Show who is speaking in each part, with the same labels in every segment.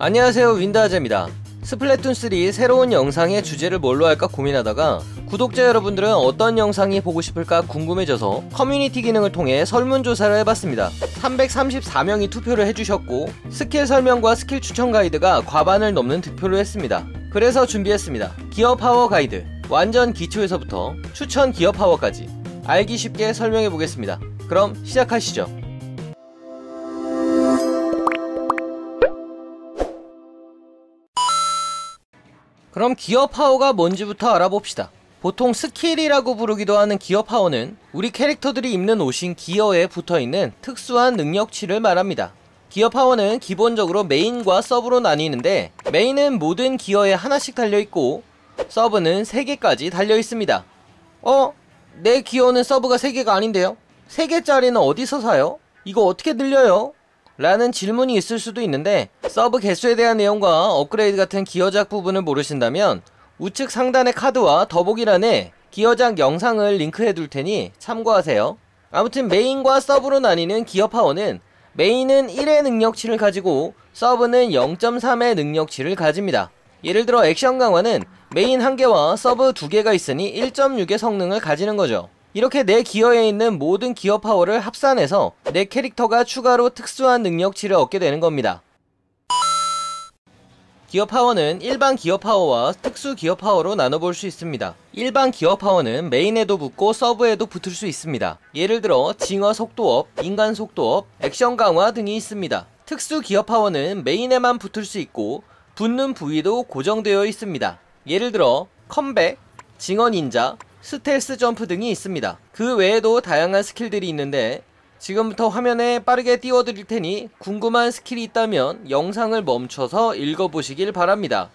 Speaker 1: 안녕하세요, 윈드아재입니다. 스플래툰3 새로운 영상의 주제를 뭘로 할까 고민하다가 구독자 여러분들은 어떤 영상이 보고 싶을까 궁금해져서 커뮤니티 기능을 통해 설문조사를 해봤습니다. 334명이 투표를 해주셨고 스킬 설명과 스킬 추천 가이드가 과반을 넘는 득표를 했습니다. 그래서 준비했습니다. 기어 파워 가이드, 완전 기초에서부터 추천 기어 파워까지 알기 쉽게 설명해 보겠습니다. 그럼 시작하시죠. 그럼 기어 파워가 뭔지부터 알아봅시다. 보통 스킬이라고 부르기도 하는 기어 파워는 우리 캐릭터들이 입는 옷인 기어에 붙어있는 특수한 능력치를 말합니다. 기어 파워는 기본적으로 메인과 서브로 나뉘는데 메인은 모든 기어에 하나씩 달려있고 서브는 3개까지 달려있습니다. 내 기어는 서브가 3개가 아닌데요? 3개짜리는 어디서 사요? 이거 어떻게 늘려요? 라는 질문이 있을 수도 있는데 서브 개수에 대한 내용과 업그레이드 같은 기어작 부분을 모르신다면 우측 상단의 카드와 더보기란에 기어작 영상을 링크해 둘 테니 참고하세요. 아무튼 메인과 서브로 나뉘는 기어 파워는 메인은 1의 능력치를 가지고 서브는 0.3의 능력치를 가집니다. 예를 들어 액션 강화는 메인 1개와 서브 2개가 있으니 1.6의 성능을 가지는 거죠. 이렇게 내 기어에 있는 모든 기어 파워를 합산해서 내 캐릭터가 추가로 특수한 능력치를 얻게 되는 겁니다. 기어 파워는 일반 기어 파워와 특수 기어 파워로 나눠볼 수 있습니다. 일반 기어 파워는 메인에도 붙고 서브에도 붙을 수 있습니다. 예를 들어 징어 속도업, 인간 속도업, 액션 강화 등이 있습니다. 특수 기어 파워는 메인에만 붙을 수 있고 붙는 부위도 고정되어 있습니다. 예를 들어 컴백, 징어 닌자, 스텔스 점프 등이 있습니다. 그 외에도 다양한 스킬들이 있는데 지금부터 화면에 빠르게 띄워드릴 테니 궁금한 스킬이 있다면 영상을 멈춰서 읽어보시길 바랍니다.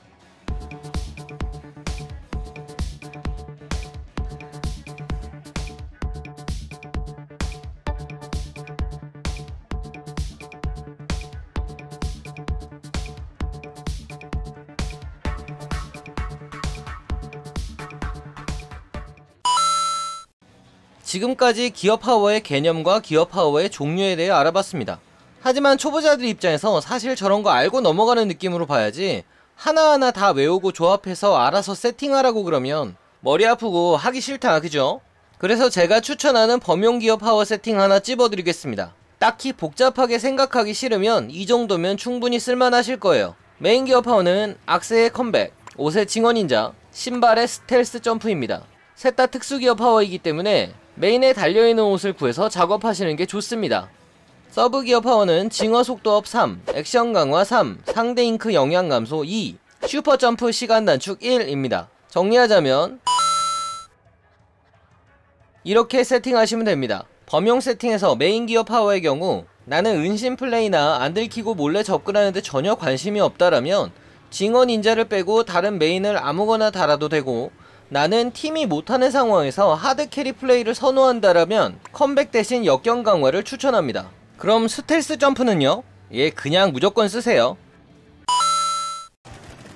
Speaker 1: 지금까지 기어 파워의 개념과 기어 파워의 종류에 대해 알아봤습니다. 하지만 초보자들 입장에서 사실 저런 거 알고 넘어가는 느낌으로 봐야지 하나하나 다 외우고 조합해서 알아서 세팅하라고 그러면 머리 아프고 하기 싫다, 그죠? 그래서 제가 추천하는 범용 기어 파워 세팅 하나 찝어드리겠습니다. 딱히 복잡하게 생각하기 싫으면 이 정도면 충분히 쓸만하실 거예요. 메인 기어 파워는 악세의 컴백, 옷의 징어 닌자, 신발의 스텔스 점프입니다. 셋 다 특수 기어 파워이기 때문에 메인에 달려있는 옷을 구해서 작업하시는 게 좋습니다. 서브 기어 파워는 징어 속도업 3, 액션 강화 3, 상대 잉크 영향 감소 2, 슈퍼 점프 시간 단축 1입니다. 정리하자면 이렇게 세팅하시면 됩니다. 범용 세팅에서 메인 기어 파워의 경우 나는 은신 플레이나 안 들키고 몰래 접근하는데 전혀 관심이 없다라면 징어 닌자를 빼고 다른 메인을 아무거나 달아도 되고 나는 팀이 못하는 상황에서 하드 캐리 플레이를 선호한다라면 컴백 대신 역경 강화를 추천합니다. 그럼 스텔스 점프는요? 그냥 무조건 쓰세요.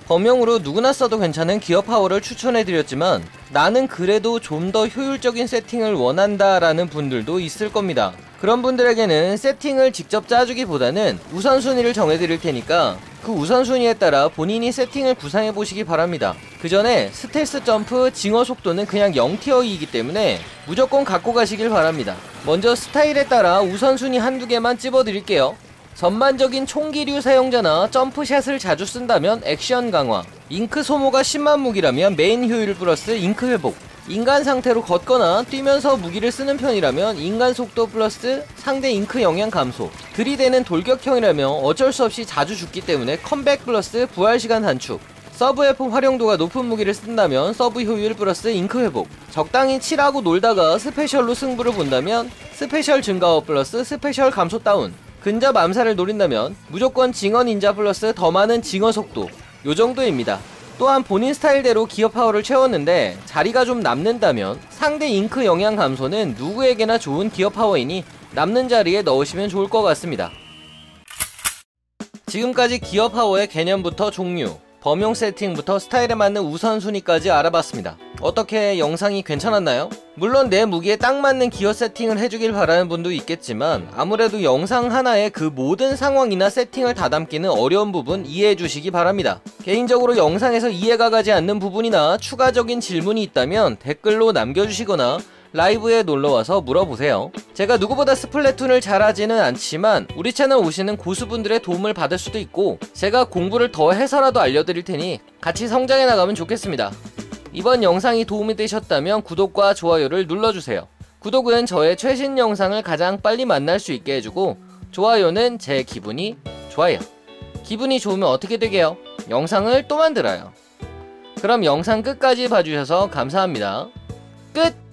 Speaker 1: 범용으로 누구나 써도 괜찮은 기어 파워를 추천해드렸지만 나는 그래도 좀 더 효율적인 세팅을 원한다라는 분들도 있을 겁니다. 그런 분들에게는 세팅을 직접 짜주기보다는 우선순위를 정해드릴 테니까 그 우선순위에 따라 본인이 세팅을 구상해보시기 바랍니다. 그 전에 스텔스 점프, 징어 속도는 그냥 0티어이기 때문에 무조건 갖고 가시길 바랍니다. 먼저 스타일에 따라 우선순위 한두 개만 찝어드릴게요. 전반적인 총기류 사용자나 점프샷을 자주 쓴다면 액션 강화, 잉크 소모가 10만 무기라면 메인 효율 플러스 잉크 회복, 인간 상태로 걷거나 뛰면서 무기를 쓰는 편이라면 인간 속도 플러스 상대 잉크 영향 감소, 들이대는 돌격형이라면 어쩔 수 없이 자주 죽기 때문에 컴백 플러스 부활시간 단축, 서브 F 활용도가 높은 무기를 쓴다면 서브 효율 플러스 잉크 회복, 적당히 칠하고 놀다가 스페셜로 승부를 본다면 스페셜 증가업 플러스 스페셜 감소 다운, 근접 암살을 노린다면 무조건 징어 닌자 플러스 더 많은 징어 속도, 요정도입니다. 또한 본인 스타일대로 기어 파워를 채웠는데 자리가 좀 남는다면 상대 잉크 영향 감소는 누구에게나 좋은 기어 파워이니 남는 자리에 넣으시면 좋을 것 같습니다. 지금까지 기어 파워의 개념부터 종류, 범용 세팅부터 스타일에 맞는 우선순위까지 알아봤습니다. 어떻게 영상이 괜찮았나요? 물론 내 무기에 딱 맞는 기어 세팅을 해주길 바라는 분도 있겠지만 아무래도 영상 하나에 그 모든 상황이나 세팅을 다 담기는 어려운 부분 이해해 주시기 바랍니다. 개인적으로 영상에서 이해가 가지 않는 부분이나 추가적인 질문이 있다면 댓글로 남겨주시거나 라이브에 놀러와서 물어보세요. 제가 누구보다 스플래툰을 잘하지는 않지만 우리 채널 오시는 고수분들의 도움을 받을 수도 있고 제가 공부를 더 해서라도 알려드릴 테니 같이 성장해 나가면 좋겠습니다. 이번 영상이 도움이 되셨다면 구독과 좋아요를 눌러주세요. 구독은 저의 최신 영상을 가장 빨리 만날 수 있게 해주고 좋아요는 제 기분이 좋아요. 기분이 좋으면 어떻게 되게요? 영상을 또 만들어요. 그럼 영상 끝까지 봐주셔서 감사합니다. 끝!